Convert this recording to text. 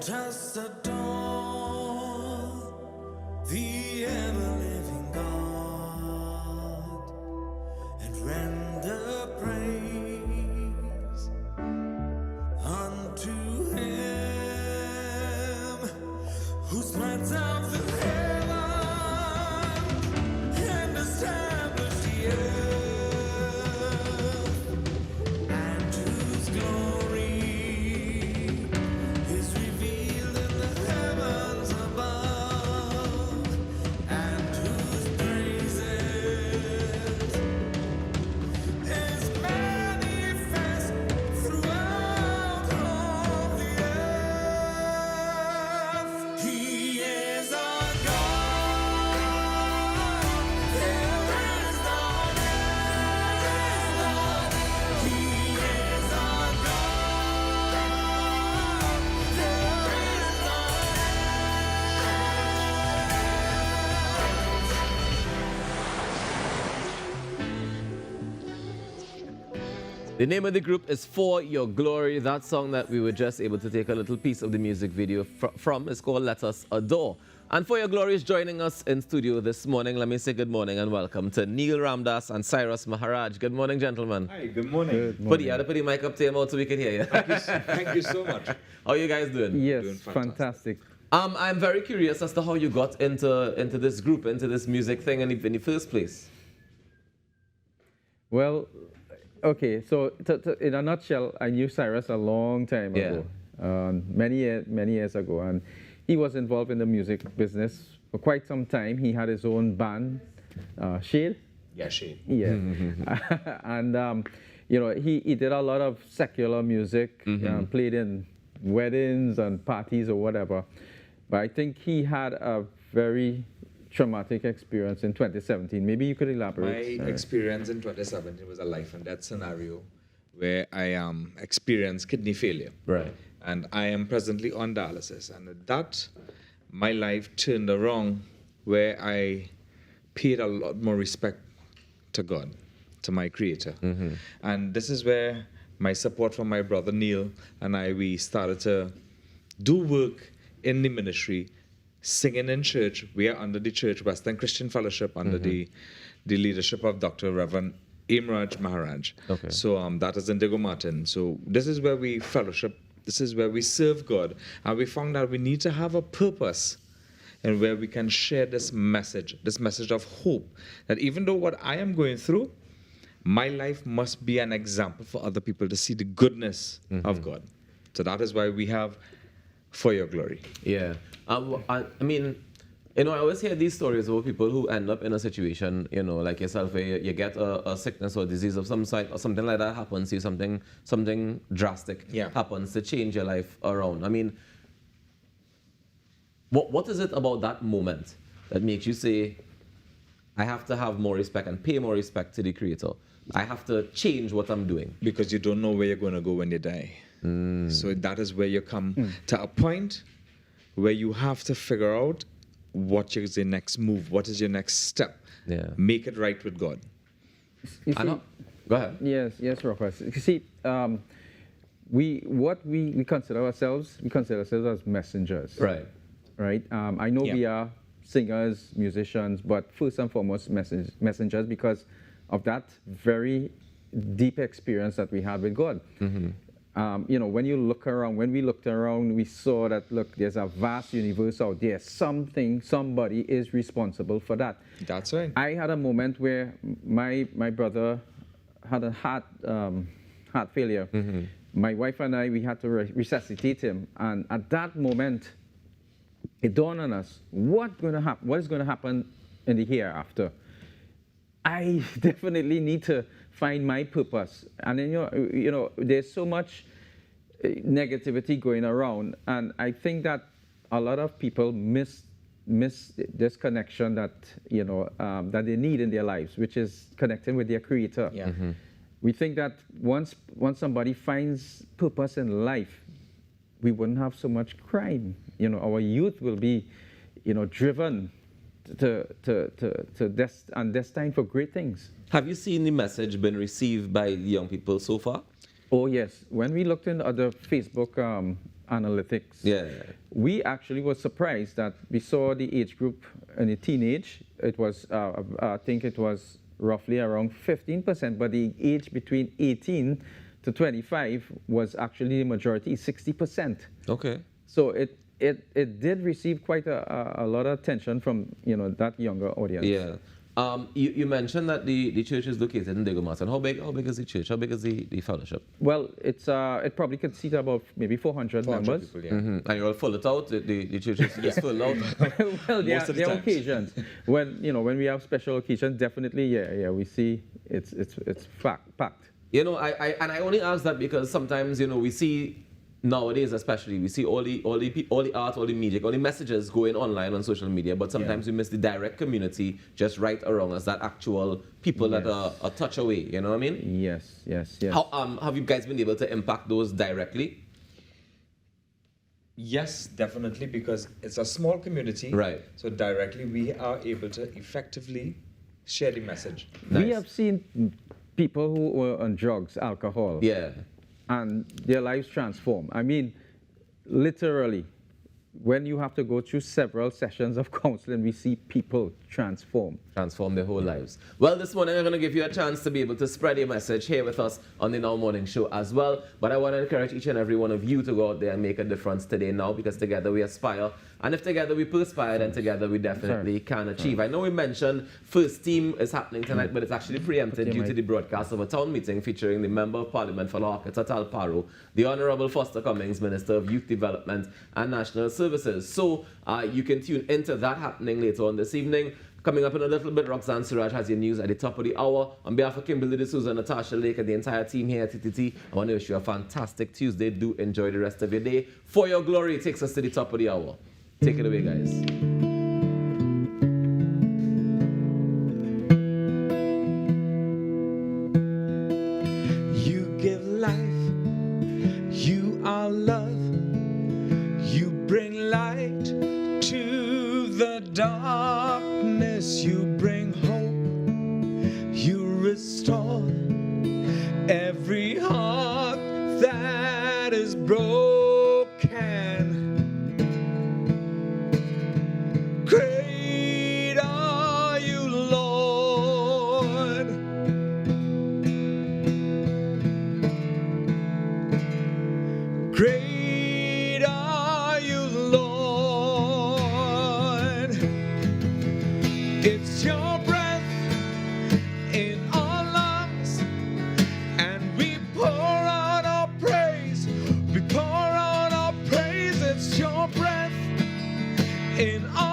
Let us adore the ever-living God and render praise unto Him who spreads out the heaven and established the earth, and whose glory is revealed in the heavens above, and whose praises is manifest throughout all the earth. He is our God. There is none else. He is our God. There is The name of the group is For Your Glory. That song that we were just able to take a little piece of the music video from is called Let Us Adore. And For Your Glory is joining us in studio this morning. Let me say good morning and welcome to Neil Ramdas and Cyrus Maharaj. Good morning, gentlemen. Hi, good morning. Put the mic up to your mouth so we can hear you. Thank you so much. How are you guys doing? Yes, Doing fantastic. I'm very curious as to how you got into this group, into this music thing in the first place. Well, okay, so in a nutshell, I knew Cyrus a long time ago, many years ago, and he was involved in the music business for quite some time. He had his own band, Shade. Yeah, Shane. Yeah, and you know, he did a lot of secular music, played in weddings and parties or whatever. But I think he had a very traumatic experience in 2017. Maybe you could elaborate. My experience in 2017 was a life and death scenario where I experienced kidney failure. Right. And I am presently on dialysis. And at that, my life turned around where I paid a lot more respect to God, to my Creator. And this is where my support from my brother Neil and we started to do work in the ministry, singing in church. We are under the church, Western Christian Fellowship, under the leadership of Dr. Reverend Imraj Maharaj. Okay. So that is in Diego Martin. So this is where we fellowship. This is where we serve God. And we found that we need to have a purpose and where we can share this message of hope, that even though what I am going through, my life must be an example for other people to see the goodness of God. So that is why we have For Your Glory. Yeah. I mean, you know, I always hear these stories about people who end up in a situation, you know, like yourself, where you get a sickness or disease of some sort, or something like that happens to you, something drastic happens to change your life around. I mean, what is it about that moment that makes you say, I have to have more respect and pay more respect to the Creator? I have to change what I'm doing. Because you don't know where you're going to go when you die. So that is where you come to a point where you have to figure out what is your next move, what is your next step. Yeah. Make it right with God. You I see, know. Go ahead. yes, Rufus. You see, we consider ourselves, as messengers. Right. Right. I know we are singers, musicians, but first and foremost, messengers because of that very deep experience that we had with God. You know, when we looked around, we saw that, look, there's a vast universe out there. Somebody is responsible for that. That's right. I had a moment where my brother had a heart failure. My wife and I, we had to resuscitate him. And at that moment, it dawned on us, what is going to happen in the hereafter? I definitely need to find my purpose. And then, you know, there's so much negativity going around, and I think that a lot of people miss this connection that, you know, that they need in their lives, which is connecting with their Creator. We think that once somebody finds purpose in life, we wouldn't have so much crime. You know, our youth will be, you know, driven and destined for great things. Have you seen the message been received by young people so far? Oh yes, when we looked in other Facebook analytics. Yeah. We actually were surprised that we saw the age group in the teenage. It was, I think it was roughly around 15%, but the age between 18 to 25 was actually the majority, 60%. Okay. So it did receive quite a lot of attention from that younger audience. Yeah. You mentioned that the church is located in Diego Martin. How big is the church? How big is the fellowship? Well, it probably could seat about maybe 400 members. People, yeah. And you'll full it out. The church is full out. Well, Most of the there are times. occasions when we have special occasions. Definitely, we see it's packed. You know, I only ask that because sometimes we see nowadays, especially, we see all the art, all the music, all the messages going online on social media, but sometimes we miss the direct community just right around us, that actual people that are a touch away. You know what I mean? Yes. How have you guys been able to impact those directly? Yes, definitely, because it's a small community. Right. So directly we are able to effectively share the message. Nice. We have seen people who were on drugs, alcohol, Yeah. and their lives transform. I mean, literally, when you have to go through several sessions of counseling, we see people transform. Transform their whole lives. Well, this morning I'm going to give you a chance to be able to spread your message here with us on the Now Morning Show as well. But I want to encourage each and every one of you to go out there and make a difference today now, because together we aspire. And if together we perspire, then together we definitely can achieve. I know we mentioned first team is happening tonight, but it's actually preempted due to the broadcast of a town meeting featuring the Member of Parliament for Larkett Atal Paro, the Honorable Foster Cummings, Minister of Youth Development and National Services. So you can tune into that happening later on this evening. Coming up in a little bit, Roxanne Suraj has your news at the top of the hour. On behalf of Kimberly D'Souza, Natasha Lake, and the entire team here at TTT, I want to wish you a fantastic Tuesday. Do enjoy the rest of your day. For Your Glory takes us to the top of the hour. Take it away, guys. You give life, you are love, you bring light to the darkness, you bring hope, you restore every heart that is broken. Great are you, Lord. Great are you, Lord. It's your breath in our lungs, and we pour out our praise. We pour out our praise. It's your breath in our